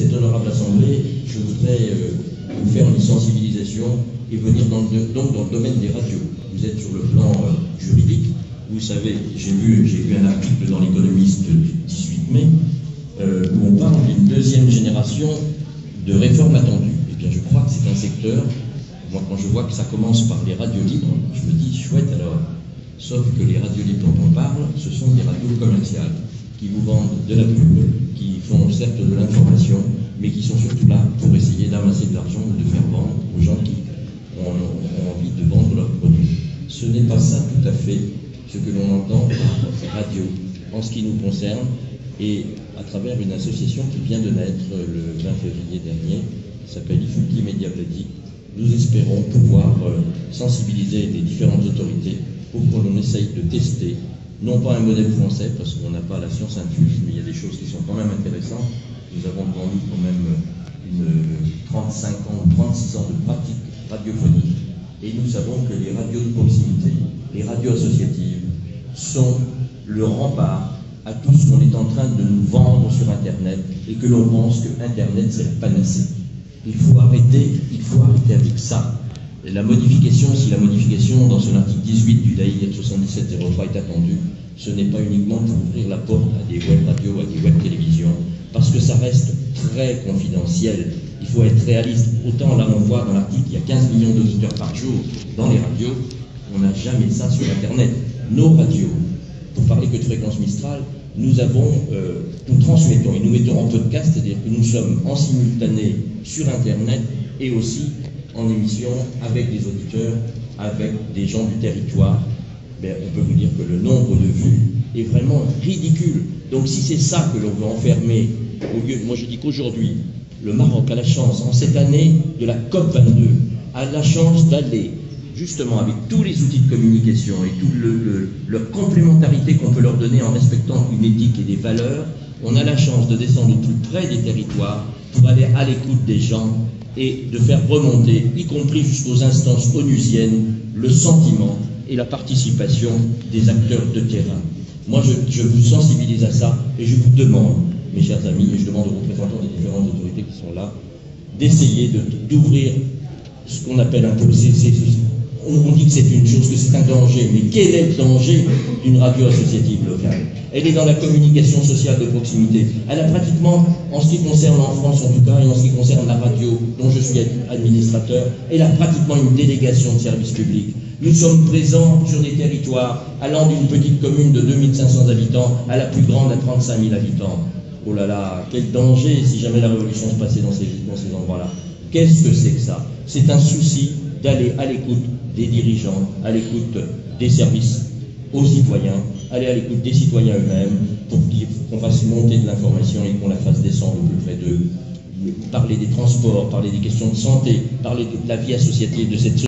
cette honorable assemblée, je voudrais vous faire une sensibilisation et venir donc dans le domaine des radios. Vous êtes sur le plan juridique. Vous savez, j'ai vu un article dans l'Économiste du 18 mai où on parle d'une deuxième génération de réformes attendues. Eh bien, je crois que c'est un secteur, moi quand je vois que ça commence par les radios libres, je me dis chouette alors. Sauf que les radios libres dont on parle, ce sont des radios commerciales qui vous vendent de la pub, qui font certes de l'information, mais qui sont surtout là pour essayer d'amasser de l'argent ou de faire vendre aux gens qui ont envie de vendre leurs produits. Ce n'est pas ça tout à fait ce que l'on entend par radio en ce qui nous concerne, et à travers une association qui vient de naître le 20 février dernier, qui s'appelle IFUKI Média Plati. Nous espérons pouvoir sensibiliser les différentes autorités pour qu'on essaye de tester, non pas un modèle français, parce qu'on n'a pas la science infuse, mais il y a des choses qui sont quand même intéressantes. Nous avons devant nous quand même 35 ans ou 36 ans de pratique radiophonique, et nous savons que les radios de proximité, les radios associatives, sont le rempart à tout ce qu'on est en train de nous vendre sur Internet, et que l'on pense que Internet c'est la panacée. Il faut arrêter avec ça. Et la modification, si la modification dans son article 18 du DAIR 7703 est attendue, ce n'est pas uniquement pour ouvrir la porte à des web radios, à des web télévisions, parce que ça reste très confidentiel. Il faut être réaliste. Autant là on voit dans l'article qu'il y a 15 millions d'auditeurs par jour dans les radios, on n'a jamais ça sur Internet. Nos radios, pour parler que de fréquence Mistral, nous transmettons et nous mettons en podcast, c'est-à-dire que nous sommes en simultané sur Internet et aussi en émission avec des auditeurs, avec des gens du territoire. Ben, on peut vous dire que le nombre de vues est vraiment ridicule. Donc si c'est ça que l'on veut enfermer, au lieu, moi je dis qu'aujourd'hui, le Maroc a la chance, en cette année de la COP22, a la chance d'aller justement avec tous les outils de communication et toute leur complémentarité qu'on peut leur donner en respectant une éthique et des valeurs, on a la chance de descendre au plus près des territoires pour aller à l'écoute des gens et de faire remonter, y compris jusqu'aux instances onusiennes, le sentiment et la participation des acteurs de terrain. Moi, je vous sensibilise à ça et je vous demande, mes chers amis, et je demande aux représentants des différentes autorités qui sont là, d'essayer d'ouvrir ce qu'on appelle un peu... On dit que c'est une chose, que c'est un danger, mais quel est le danger d'une radio associative locale? Elle est dans la communication sociale de proximité. Elle a pratiquement, en ce qui concerne en France en tout cas, et en ce qui concerne la radio dont je suis administrateur, elle a pratiquement une délégation de service public. Nous sommes présents sur des territoires allant d'une petite commune de 2500 habitants à la plus grande à 35 000 habitants. Oh là là, quel danger si jamais la révolution se passait dans ces endroits-là. Qu'est-ce que c'est que ça? C'est un souci d'aller à l'écoute des dirigeants, à l'écoute des services aux citoyens, aller à l'écoute des citoyens eux-mêmes pour qu'on fasse monter de l'information et qu'on la fasse descendre au plus près d'eux. Parler des transports, parler des questions de santé, parler de la vie associative de cette société.